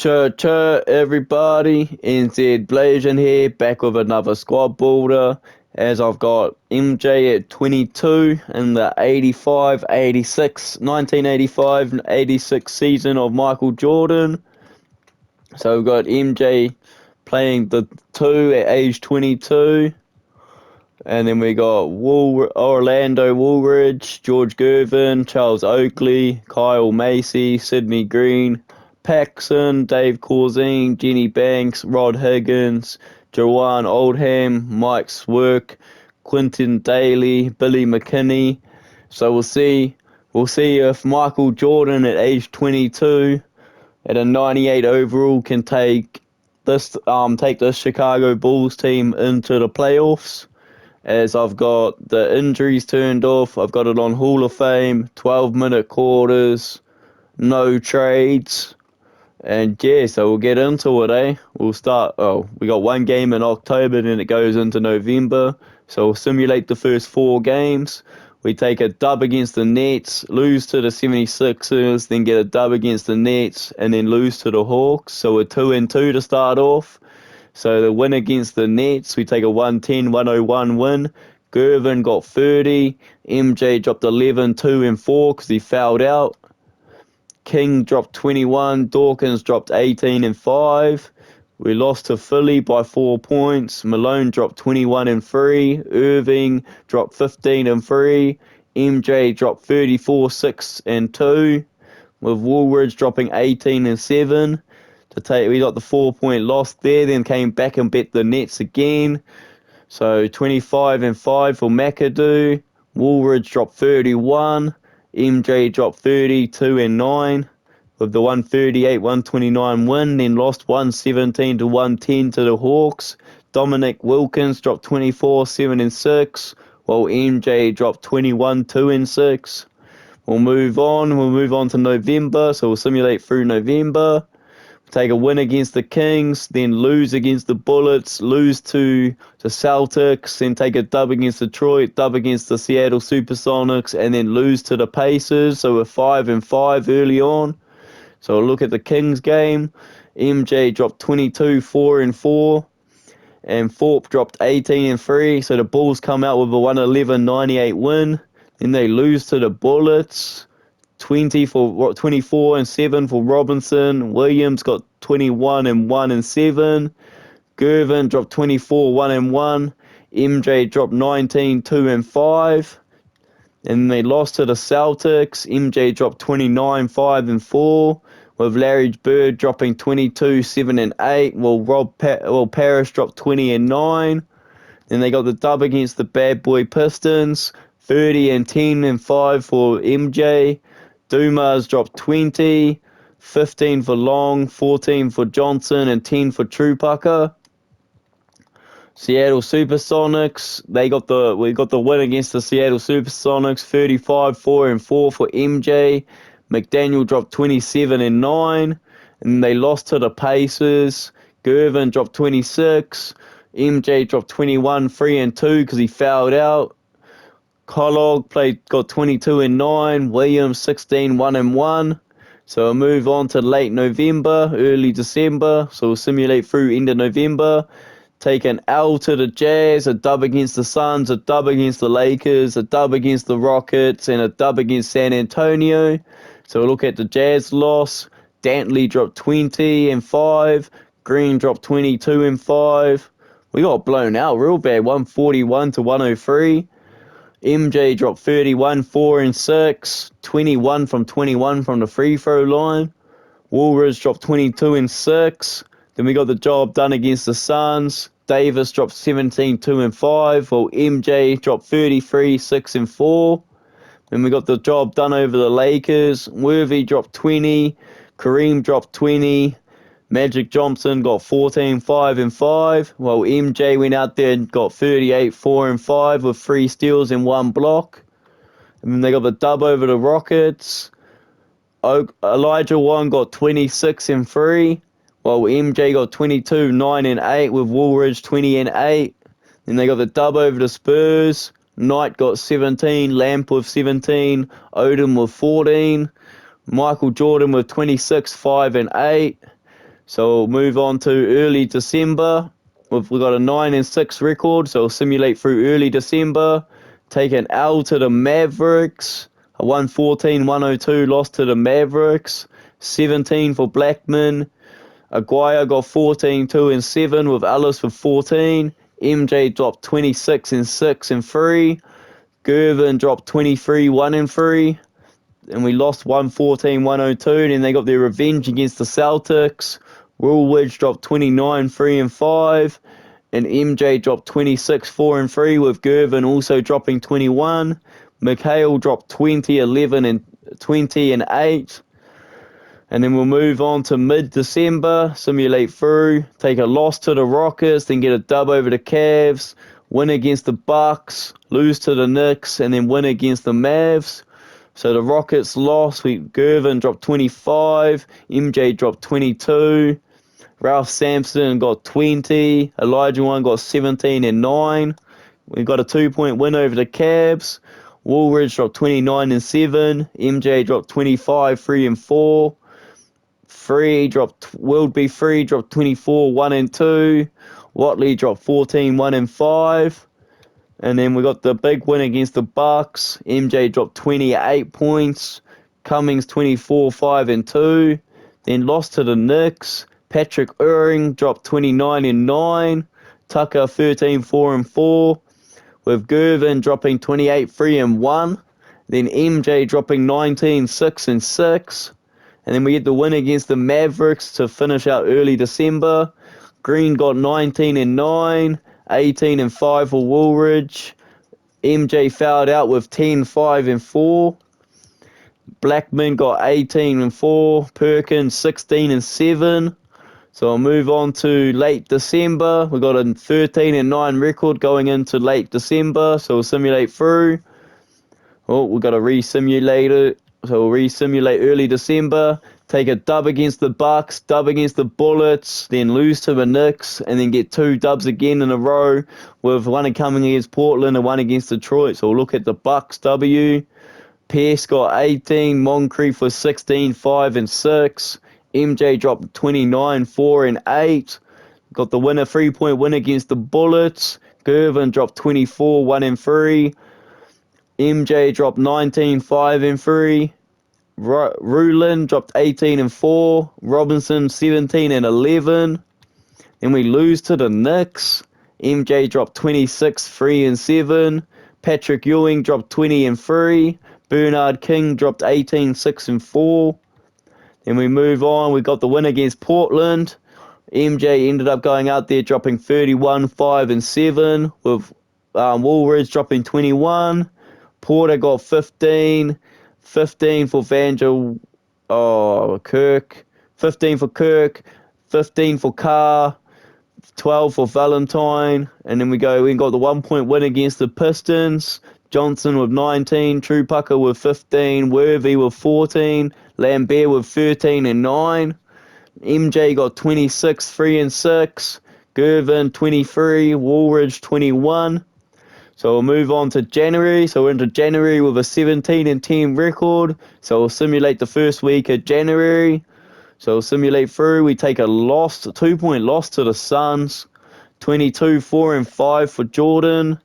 Chur everybody, NZ Blazing here, back with another squad builder, as I've got MJ at 22 in the 1985-86 season of Michael Jordan. So we've got MJ playing the 2 at age 22. And then we got Orlando Woolridge, George Gervin, Charles Oakley, Kyle Macy, Sidney Green, Paxson, Dave Corzine, Jenny Banks, Rod Higgins, Jawan Oldham, Mike Swerk, Quinton Daly, Billy McKinney. So we'll see if Michael Jordan at age 22 at a 98 overall can take this Chicago Bulls team into the playoffs. As I've got the injuries turned off, I've got it on Hall of Fame, 12-minute quarters, no trades. And yeah, so we'll get into it, eh? We'll start, we got one game in October, then it goes into November. So we'll simulate the first 4 games. We take a dub against the Nets, lose to the 76ers, then get a dub against the Nets, and then lose to the Hawks. So we're 2-2 to start off. So the win against the Nets, we take a 110-101 win. Gervin got 30. MJ dropped 11, 2 and 4 because he fouled out. King dropped 21. Dawkins dropped 18 and 5. We lost to Philly by 4 points. Malone dropped 21 and 3. Irving dropped 15 and 3. MJ dropped 34, 6 and 2. With Woolridge dropping 18 and 7. We got the 4-point loss there, then came back and bet the Nets again. So 25 and 5 for McAdoo. Woolridge dropped 31. MJ dropped 32 and 9 with the 138-129 win, then lost 117 to 110 to the Hawks. Dominic Wilkins dropped 24, 7 and 6, while MJ dropped 21, 2 and 6. We'll move on to November, so we'll simulate through November. Take a win against the Kings, then lose against the Bullets, lose to the Celtics, then take a dub against Detroit, dub against the Seattle Supersonics, and then lose to the Pacers. So we're 5 and 5 early on. So we'll look at the Kings game. MJ dropped 22, 4 and 4, and Thorpe dropped 18 and 3. So the Bulls come out with a 111-98 win. Then they lose to the Bullets. 24 and 7 for Robinson. Williams got 21 and 1 and 7. Gervin dropped 24, 1 and 1. MJ dropped 19, 2 and 5. And they lost to the Celtics. MJ dropped 29, 5 and 4. With Larry Bird dropping 22, 7 and 8. While Parrish dropped 20 and 9. Then they got the dub against the Bad Boy Pistons. 30 and 10 and 5 for MJ. Dumas dropped 20, 15 for Long, 14 for Johnson, and 10 for Truepucker. Seattle Supersonics, we got the win against the Seattle Supersonics, 35, 4 and 4 for MJ. McDaniel dropped 27 and 9, and they lost to the Pacers. Gervin dropped 26. MJ dropped 21, 3 and 2 because he fouled out. Kellogg got 22 and 9. Williams 16, 1 and 1. So we'll move on to late November, early December. So we'll simulate through end of November. Take an L to the Jazz, a dub against the Suns, a dub against the Lakers, a dub against the Rockets, and a dub against San Antonio. So we'll look at the Jazz loss. Dantley dropped 20 and 5. Green dropped 22 and 5. We got blown out real bad, 141 to 103. MJ dropped 31, 4 and 6, 21 from the free throw line. Woolridge dropped 22 and 6. Then we got the job done against the Suns. Davis dropped 17, 2 and 5, while MJ dropped 33, 6 and 4. Then we got the job done over the Lakers. Worthy dropped 20. Kareem dropped 20. Magic Johnson got 14, 5 and 5, while MJ went out there and got 38, 4 and 5 with 3 steals and 1 block. And then they got the dub over the Rockets. Elijah Wan got 26 and 3, while MJ got 22, 9 and 8 with Woolridge 20 and 8. Then they got the dub over the Spurs. Knight got 17, Lamp with 17, Odom with 14, Michael Jordan with 26, 5 and 8. So we'll move on to early December. We've got a 9-6 record, so we'll simulate through early December. Take an L to the Mavericks. A 114-102 loss to the Mavericks. 17 for Blackman. Aguirre got 14-2-7 with Ellis for 14. MJ dropped 26-6-3. Gervin dropped 23-1-3. And we lost 114-102. And they got their revenge against the Celtics. Woolwich dropped 29-3-5. And MJ dropped 26-4-3 with Gervin also dropping 21. McHale dropped 20-11-20-8. And then we'll move on to mid-December, simulate through, take a loss to the Rockets, then get a dub over the Cavs, win against the Bucks, lose to the Knicks, and then win against the Mavs. So the Rockets lost. Gervin dropped 25, MJ dropped 22, Ralph Sampson got 20, Elijah got 17-9. We got a 2-point win over the Cavs. Woolridge dropped 29-7, MJ dropped 25-3-4. Wilby dropped 24-1-2. Watley dropped 14-1-5. And then we got the big win against the Bucks. MJ dropped 28 points. Cummings 24-5-2. Then lost to the Knicks. Patrick Ewing dropped 29-9. Tucker 13-4-4. With Gervin dropping 28-3-1. Then MJ dropping 19-6-6. And then we get the win against the Mavericks to finish out early December. Green got 19-9, 18-5 for Woolridge. MJ fouled out with 10-5-4. Blackman got 18-4. Perkins 16-7. So I'll move on to late December. We got a 13-9 record going into late December. So we'll simulate through. Oh, we've got to re-simulate it. So we'll re-simulate early December, take a dub against the Bucks, dub against the Bullets, then lose to the Knicks, and then get 2 dubs again in a row, with one coming against Portland and one against Detroit. So we'll look at the Bucks W. Pierce got 18, Moncrief was 16-5-6, MJ dropped 29-4-8. Got the winner 3-point win against the Bullets. Gervin dropped 24-1-3. MJ dropped 19-5-3. Rulin dropped 18-4. Robinson 17-11. Then we lose to the Knicks. MJ dropped 26-3-7. Patrick Ewing dropped 20-3. Bernard King dropped 18-6-4. Then we move on. We got the win against Portland. MJ ended up going out there dropping 31-5-7 with Woolridge dropping 21. Porter got 15 for Kirk, 15 for Kirk, 15 for Carr, 12 for Valentine, and then we got the 1-point win against the Pistons. Johnson with 19, Truepucker with 15, Worthy with 14, Lambert with 13-9. MJ got 26-3-6, Gervin 23, Woolridge 21. So we'll move on to January. So we're into January with a 17-10 record. So we'll simulate the first week of January. So we'll simulate through. We take a 2-point loss to the Suns. 22-4-5 for Jordan.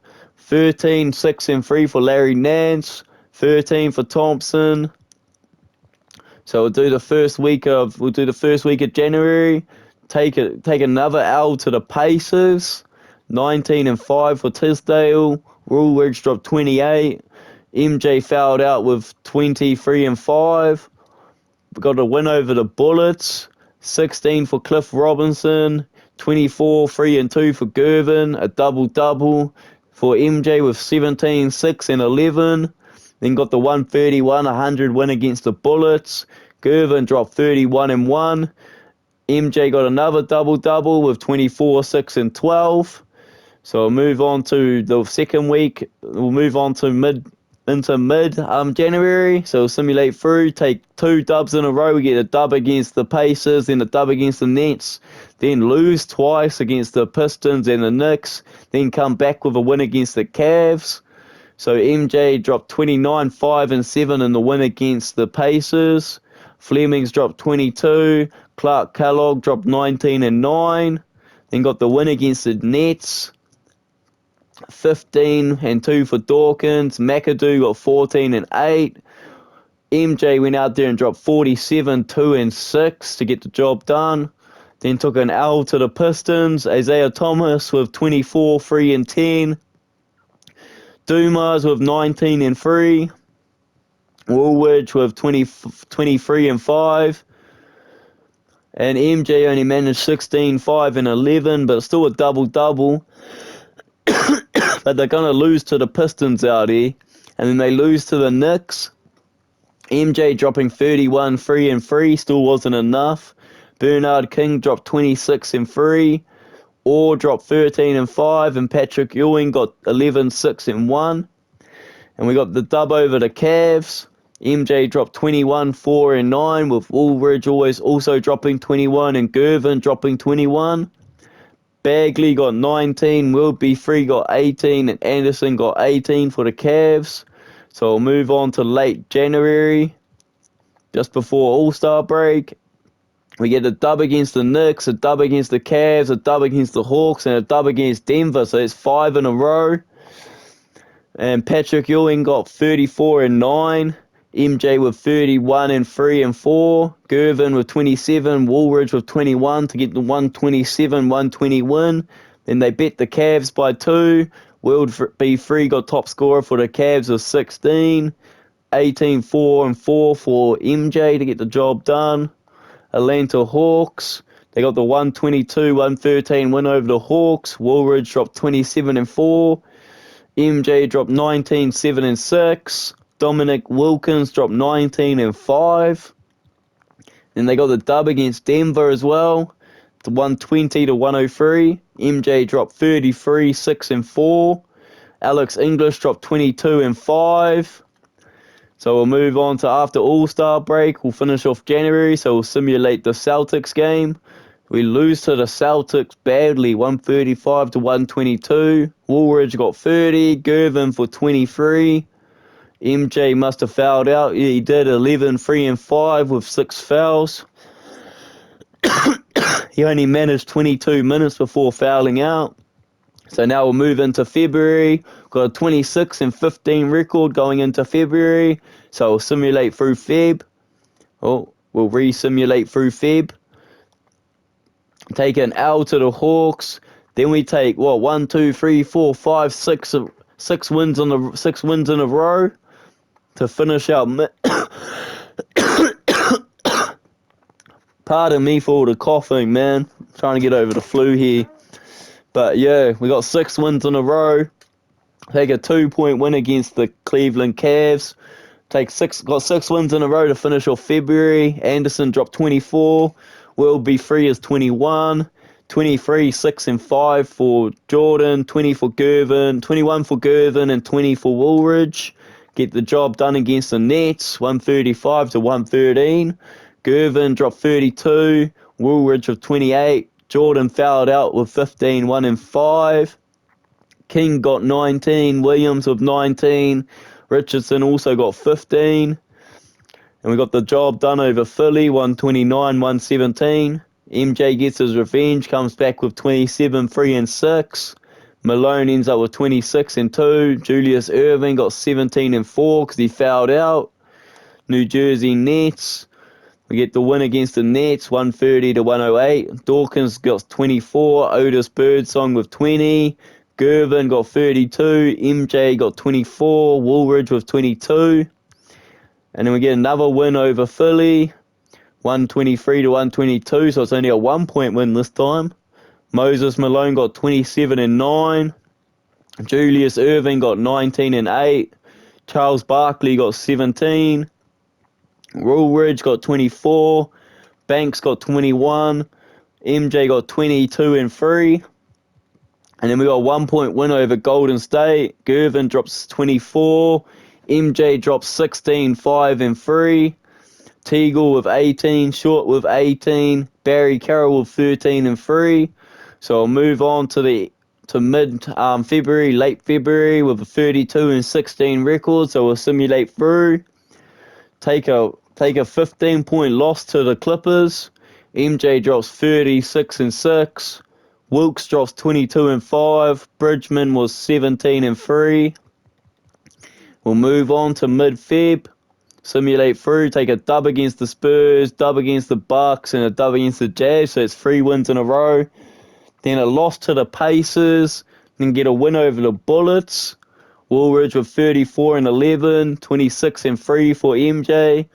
13-6-3 for Larry Nance. 13 for Thompson. So we'll do the first week of January. Take another L to the Pacers. 19-5 for Tisdale. Woolridge dropped 28. MJ fouled out with 23-5. We got a win over the Bullets. 16 for Cliff Robinson. 24-3-2 for Gervin. A double-double for MJ with 17, 6, and 11. Then got the 131-100 win against the Bullets. Gervin dropped 31-1. MJ got another double-double with 24, 6, and 12. So we'll move on to the second week. We'll move on to mid January. So we'll simulate through, take 2 dubs in a row. We get a dub against the Pacers, then a dub against the Nets, then lose twice against the Pistons and the Knicks, then come back with a win against the Cavs. So MJ dropped 29-5-7 in the win against the Pacers. Fleming's dropped 22. Clark Kellogg dropped 19 and 9. Then got the win against the Nets, 15 and 2 for Dawkins. McAdoo got 14 and 8. MJ went out there and dropped 47, 2 and 6 to get the job done. Then took an L to the Pistons. Isaiah Thomas with 24, 3 and 10. Dumas with 19 and 3. Woolwich with 23 and 5. And MJ only managed 16, 5 and 11, but still a double-double. But they're going to lose to the Pistons out here. And then they lose to the Knicks. MJ dropping 31, 3 and 3, still wasn't enough. Bernard King dropped 26 and 3. Orr dropped 13 and 5. And Patrick Ewing got 11, 6 and 1. And we got the dub over the Cavs. MJ dropped 21, 4 and 9, with Woolridge also dropping 21 and Gervin dropping 21. Bagley got 19, Wilby Free got 18, and Anderson got 18 for the Cavs. So we'll move on to late January, just before All-Star break. We get a dub against the Knicks, a dub against the Cavs, a dub against the Hawks, and a dub against Denver. So it's 5 in a row. And Patrick Ewing got 34 and 9. MJ with 31 and 3 and 4. Gervin with 27. Woolridge with 21 to get the 127-120 win. Then they bet the Cavs by 2. Wilby Free got top scorer for the Cavs with 16. 18, 4 and 4 for MJ to get the job done. Atlanta Hawks, they got the 122-113 win over the Hawks. Woolridge dropped 27 and 4. MJ dropped 19, 7 and 6. Dominic Wilkins dropped 19 and 5. Then they got the dub against Denver as well, the 120-103. MJ dropped 33, 6 and 4. Alex English dropped 22 and 5. So we'll move on to after All-Star break. We'll finish off January, so we'll simulate the Celtics game. We lose to the Celtics badly, 135-122. Woolridge got 30, Gervin for 23. MJ must have fouled out. Yeah, he did, 11, 3 and 5 with 6 fouls. He only managed 22 minutes before fouling out. So now we'll move into February. Got a 26 and 15 record going into February. So we'll simulate through Feb. Oh, we'll re-simulate through Feb. Take an L to the Hawks. Then we take 6 wins in a row to finish out. Pardon me for all the coughing, man. I'm trying to get over the flu here. But yeah, we got 6 wins in a row. Take a 2-point win against the Cleveland Cavs. Got 6 wins in a row to finish off February. Anderson dropped 24. Wilby Free is 21. 23, 6 and 5 for Jordan. 20 for Gervin. 21 for Gervin and 20 for Woolridge. Get the job done against the Nets. 135-113. Gervin dropped 32. Woolridge with 28. Jordan fouled out with 15, 1 and 5. King got 19. Williams with 19. Richardson also got 15. And we got the job done over Philly, 129-117. MJ gets his revenge, comes back with 27, 3 and 6. Malone ends up with 26 and 2. Julius Erving got 17 and 4 because he fouled out. New Jersey Nets. We get the win against the Nets, 130-108. Dawkins got 24. Otis Birdsong with 20. Gervin got 32. MJ got 24. Woolridge with 22. And then we get another win over Philly, 123-122. So it's only a 1-point win this time. Moses Malone got 27 and 9. Julius Erving got 19 and 8. Charles Barkley got 17. Woolridge got 24. Banks got 21. MJ got 22 and 3. And then we got a 1-point win over Golden State. Gervin drops 24. MJ drops 16, 5 and 3. Teagle with 18. Short with 18. Barry Carroll with 13 and 3. So I'll move on to mid February, late February with a 32 and 16 record. So we'll simulate through. Take a 15-point loss to the Clippers. MJ drops 36 and 6. Wilkes drops 22 and 5. Bridgman was 17 and 3. We'll move on to mid-Feb. Simulate through, take a dub against the Spurs, dub against the Bucks, and a dub against the Jazz. So it's 3 wins in a row. Then a loss to the Pacers. Then get a win over the Bullets. Woolridge with 34 and 11, 26 and 3 for MJ.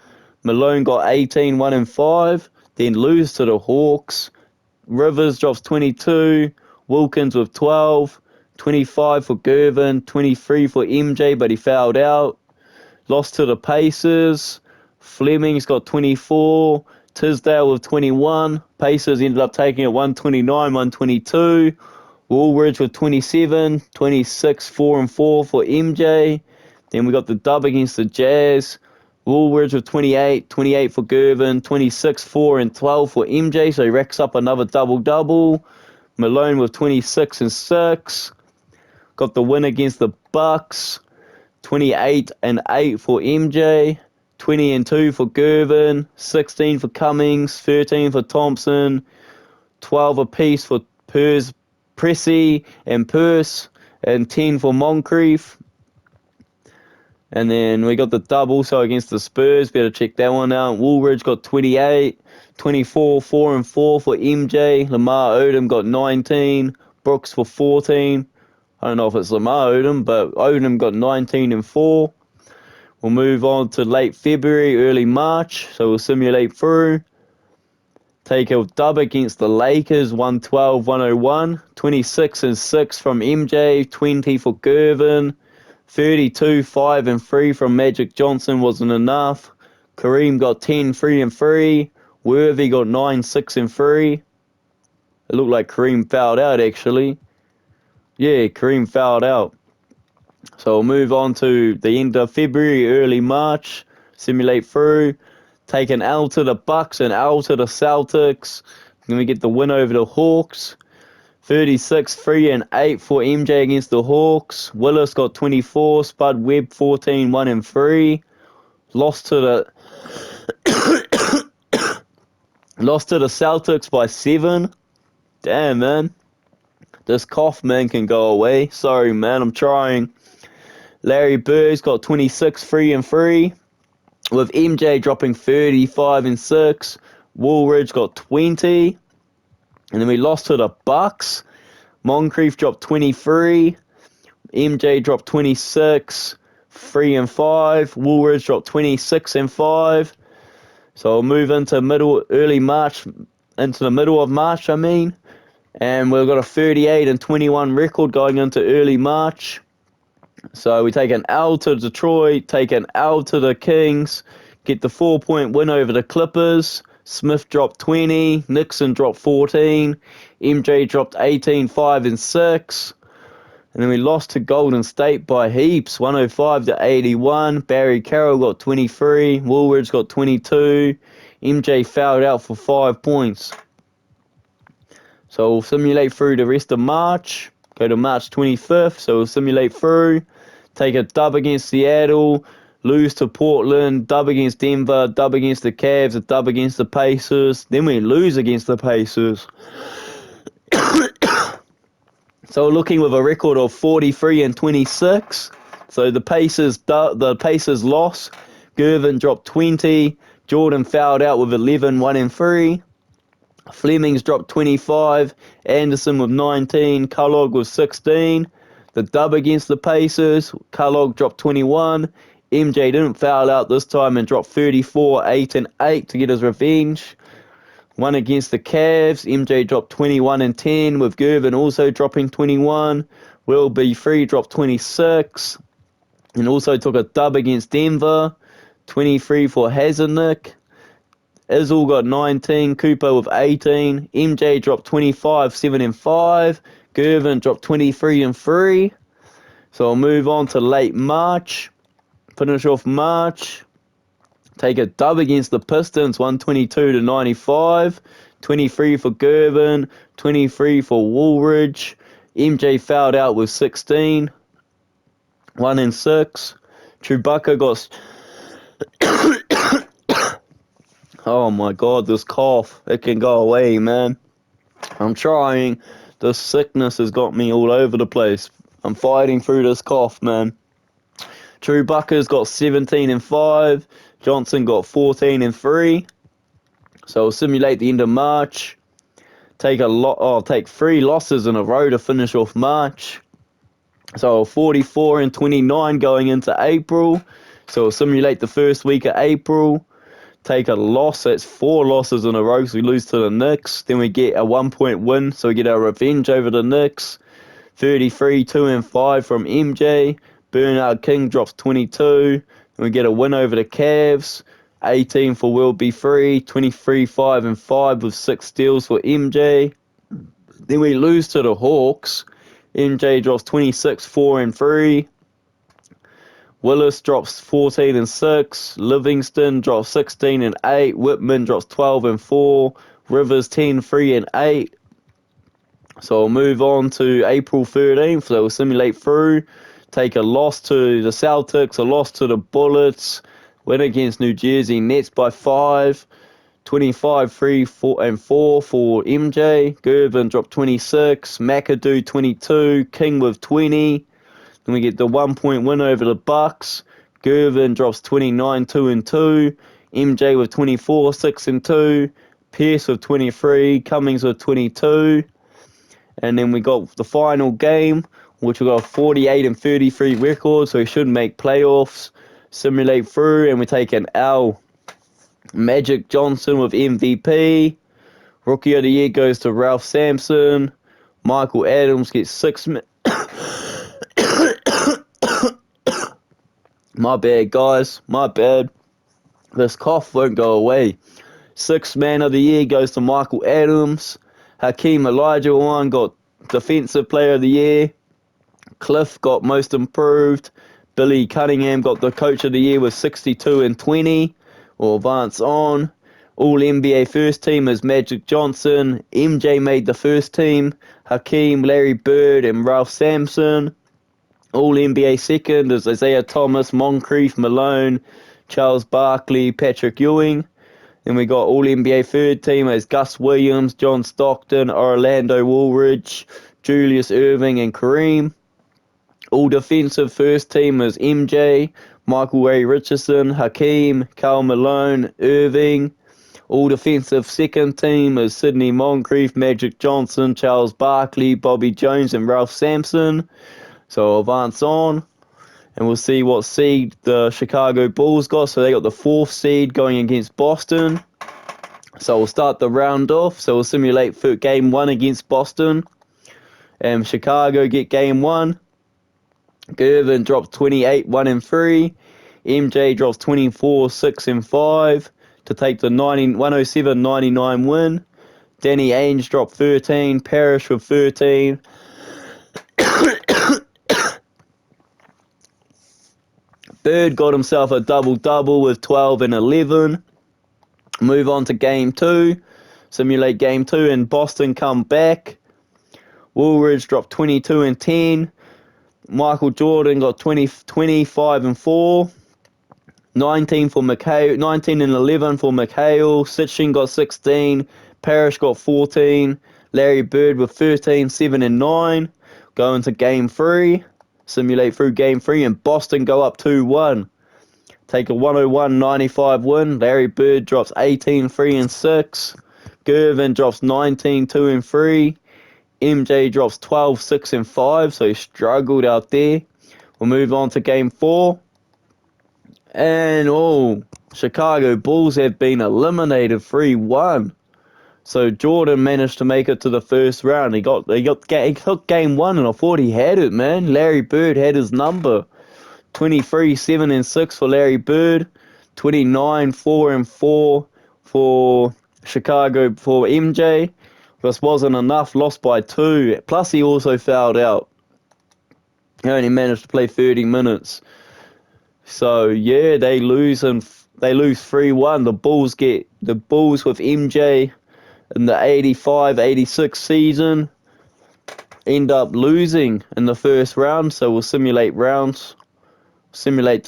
Malone got 18, 1 and 5. Then lose to the Hawks. Rivers drops 22. Wilkins with 12. 25 for Gervin. 23 for MJ, but he fouled out. Lost to the Pacers. Fleming's got 24. Tisdale with 21. Pacers ended up taking it 129, 122. Woolridge with 27. 26, 4 and 4 for MJ. Then we got the dub against the Jazz. Woolridge with 28. 28 for Gervin. 26, 4 and 12 for MJ. So he racks up another double-double. Malone with 26 and 6. Got the win against the Bucks. 28 and 8 for MJ, 20 and 2 for Gervin, 16 for Cummings, 13 for Thompson, 12 apiece for Pressey and Purse, and 10 for Moncrief. And then we got the dub also against the Spurs. Better check that one out. Woolridge got 28, 24, 4 and 4 for MJ. Lamar Odom got 19, Brooks for 14. I don't know if it's Lamar Odom, but Odom got 19 and 4. We'll move on to late February, early March. So we'll simulate through. Take a dub against the Lakers, 112-101. 26 and 6 from MJ, 20 for Gervin. 32, 5 and 3 from Magic Johnson wasn't enough. Kareem got 10, 3 and 3. Worthy got 9, 6 and 3. It looked like Kareem fouled out actually. Yeah, Kareem fouled out. So we'll move on to the end of February, early March. Simulate through. Take an L to the Bucks, an L to the Celtics. Then we get the win over the Hawks. 36, 3 and 8 for MJ against the Hawks. Willis got 24. Spud Webb 14, 1 and 3. Lost to the Celtics by 7. Damn, man. This cough, man, can go away. Sorry, man, I'm trying. Larry Bird's got 26, 3 and 3. With MJ dropping 35 and 6. Woolridge got 20. And then we lost to the Bucks. Moncrief dropped 23. MJ dropped 26, 3 and 5. Woolridge dropped 26 and 5. So we'll move into early March, into the middle of March, I mean. And we've got a 38 and 21 record going into early March. So we take an L to Detroit, take an L to the Kings, get the 4-point win over the Clippers. Smith dropped 20, Nixon dropped 14, MJ dropped 18, 5 and 6. And then we lost to Golden State by heaps, 105-81. Barry Carroll got 23, Woolridge got 22. MJ fouled out for 5 points. So we'll simulate through the rest of March. Go to March 25th. So we'll simulate through. Take a dub against Seattle. Lose to Portland. Dub against Denver. Dub against the Cavs. A dub against the Pacers. Then we lose against the Pacers. So we're looking with a record of 43 and 26. So the Pacers loss. Gervin dropped 20. Jordan fouled out with 11, 1 and 3. Fleming's dropped 25, Anderson with 19, Kellogg with 16. The dub against the Pacers, Kellogg dropped 21. MJ didn't foul out this time and dropped 34, 8 and 8 to get his revenge. One against the Cavs, MJ dropped 21 and 10 with Gervin also dropping 21. Will B3 dropped 26 and also took a dub against Denver, 23 for Hazelnick. Izzel got 19, Cooper with 18, MJ dropped 25, 7 and 5, Gervin dropped 23 and 3. So I'll move on to late March, finish off March, take a dub against the Pistons, 122-95, 23 for Gervin, 23 for Woolridge, MJ fouled out with 16, 1 and 6, Chewbacca got Oh my God, this cough. It can go away, man. I'm trying. This sickness has got me all over the place. I'm fighting through this cough, man. Chewbacca's got 17-5. Johnson got 14-3. So we'll simulate the end of March. Take 3 losses in a row to finish off March. So 44-29 going into April. So we'll simulate the first week of April. Take a loss. That's 4 losses in a row. So we lose to the Knicks. Then we get a 1-point win. So we get our revenge over the Knicks. 33-2-5 from MJ. Bernard King drops 22. Then we get a win over the Cavs. 18 for Will Be Free. 23-5-5 with 6 steals for MJ. Then we lose to the Hawks. MJ drops 26-4-3. Willis drops 14-6. Livingston drops 16-8. Whitman drops 12-4. Rivers 10-3-8. So we'll move on to April 13th. So we'll simulate through. Take a loss to the Celtics, a loss to the Bullets. Win against New Jersey Nets by 5. 25-3-4 for MJ. Gervin dropped 26. McAdoo 22. King with 20. Then we get the 1-point win over the Bucks. Gervin drops 29-2-2. MJ with 24, 6-2. Pierce with 23. Cummings with 22. And then we got the final game, which we got a 48-33 record, so we should make playoffs. Simulate through, and we take an L. Magic Johnson with MVP. Rookie of the Year goes to Ralph Sampson. Michael Adams gets 6 My bad, guys. My bad. This cough won't go away. 6th Man of the Year goes to Michael Adams. Hakeem Olajuwon got Defensive Player of the Year. Cliff got Most Improved. Billy Cunningham got the Coach of the Year with 62-20. We'll advance on. All NBA first team is Magic Johnson. MJ made the first team. Hakeem, Larry Bird, and Ralph Sampson. All NBA second is Isaiah Thomas, Moncrief, Malone, Charles Barkley, Patrick Ewing. Then we got All NBA third team as Gus Williams, John Stockton, Orlando Woolridge, Julius Erving, and Kareem. All defensive first team is MJ, Michael Ray Richardson, Hakeem, Karl Malone, Irving. All defensive second team is Sidney Moncrief, Magic Johnson, Charles Barkley, Bobby Jones, and Ralph Sampson. So I'll advance on, and we'll see what seed the Chicago Bulls got. So they got the 4th seed going against Boston. So we'll start the round off. So we'll simulate for game 1 against Boston. And Chicago get game 1. Gervin drops 28-1-3. MJ drops 24-6-5 to take the 107-99 win. Danny Ainge dropped 13. Parrish with 13. Bird got himself a double-double with 12 and 11. Move on to game 2. Simulate game 2, and Boston come back. Woolridge dropped 22-10. Michael Jordan got 25-4. 19 for McHale, 19-11 for McHale. Sitchin got 16. Parrish got 14. Larry Bird with 13, 7-9. Go into game 3. Simulate through game 3, and Boston go up 2-1. Take a 101-95 win. Larry Bird drops 18-3-6. Gervin drops 19-2-3. MJ drops 12-6-5, so he struggled out there. We'll move on to game 4. And Chicago Bulls have been eliminated 3-1. So Jordan managed to make it to the first round. He took game 1, and I thought he had it, man. Larry Bird had his number. 23-7-6 for Larry Bird. 29-4-4 for Chicago for MJ. This wasn't enough. Lost by 2. Plus he also fouled out. He only managed to play 30 minutes. So yeah, they lose 3-1. The Bulls with MJ in the 85-86 season end up losing in the first round. So we'll simulate to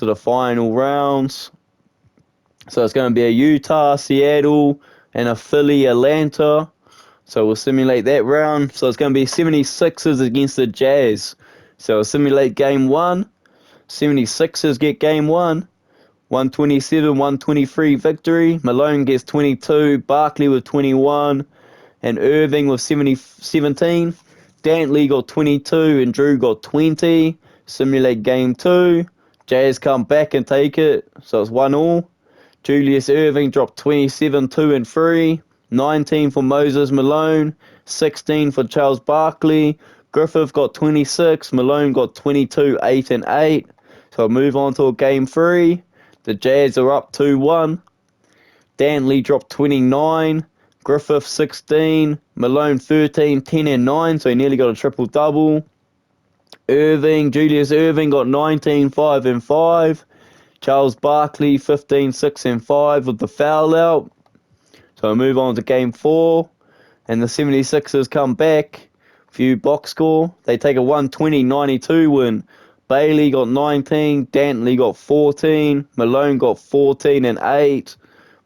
the final rounds. So it's going to be a Utah, Seattle, and a Philly, Atlanta. So we'll simulate that round. So it's going to be 76ers against the Jazz. So we'll simulate game 1. 76ers get game 1. 127-123 victory. Malone gets 22. Barkley with 21. And Irving with 17. Dantley got 22 and Drew got 20. Simulate game 2. Jazz come back and take it. So it's 1-1. Julius Irving dropped 27, 2 and 3. 19 for Moses Malone. 16 for Charles Barkley. Griffith got 26. Malone got 22, 8 and 8. So I'll move on to game 3. The Jazz are up 2-1. Dantley dropped 29. Griffith 16. Malone 13, 10 and 9. So he nearly got a triple-double. Julius Irving got 19, 5 and 5. Charles Barkley 15, 6 and 5 with the foul out. So I move on to game 4. And the 76ers come back. Few box score. They take a 120-92 win. Bailey got 19. Dantley got 14. Malone got 14 and 8.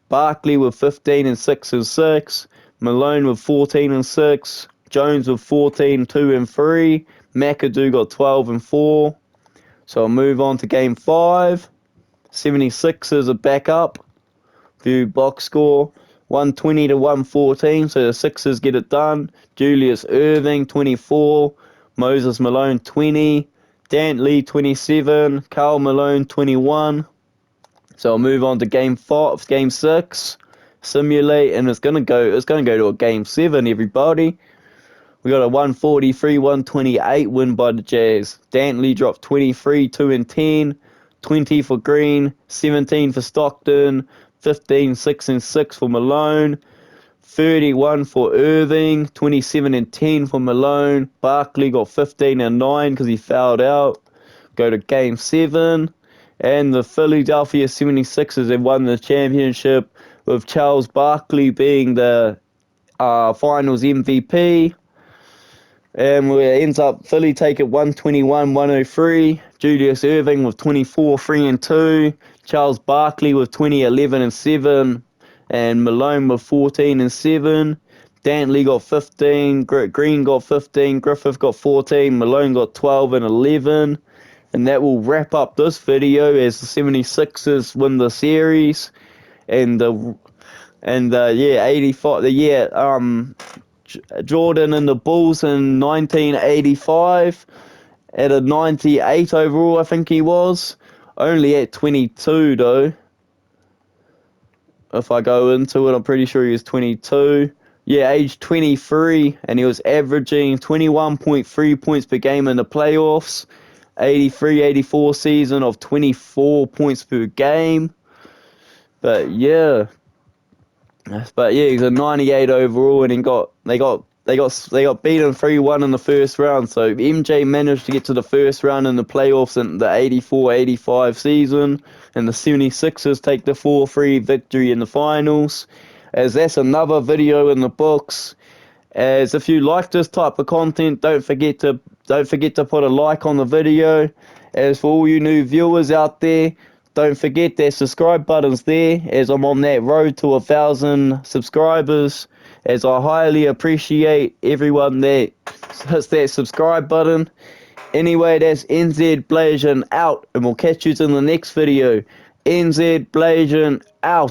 Barkley with 15 and 6 and 6. Malone with 14 and 6. Jones with 14, 2 and 3. McAdoo got 12 and 4. So I'll move on to game 5. 76ers are back up. View box score. 120-114. So the Sixers get it done. Julius Irving 24. Moses Malone 20. Dantley 27. Karl Malone 21. So I'll move on to game 6. Simulate, and it's gonna go to a game 7, everybody. We got a 143-128 win by the Jazz. Dantley dropped 23, 2 and 10, 20 for Green, 17 for Stockton, 15, 6 and 6 for Malone, 31 for Irving, 27 and 10 for Malone. Barkley got 15 and 9 because he fouled out. Go to game 7. And the Philadelphia 76ers have won the championship with Charles Barkley being the finals MVP. And it ends up Philly take it 121-103. Julius Irving with 24, 3 and 2. Charles Barkley with 20, 11 and 7. And Malone with 14 and 7. Dantley got 15. Green got 15. Griffith got 14. Malone got 12 and 11. And that will wrap up this video as the 76ers win the series. And 85. Jordan and the Bulls in 1985 at a 98 overall, I think he was. Only at 22 though. If I go into it, I'm pretty sure he was 22. Yeah, age 23, and he was averaging 21.3 points per game in the playoffs. 83-84 season of 24 points per game. But yeah, he's a 98 overall, and they got beaten 3-1 in the first round. So MJ managed to get to the first round in the playoffs in the 84-85 season, and the 76ers take the 4-3 victory in the finals. As that's another video in the books. As if you like this type of content, don't forget to put a like on the video. As for all you new viewers out there, don't forget that subscribe button's there, as I'm on that road to 1,000 subscribers. As I highly appreciate everyone that hits that subscribe button. Anyway, that's NZ Blasian out, and we'll catch you in the next video. NZ Blasian out.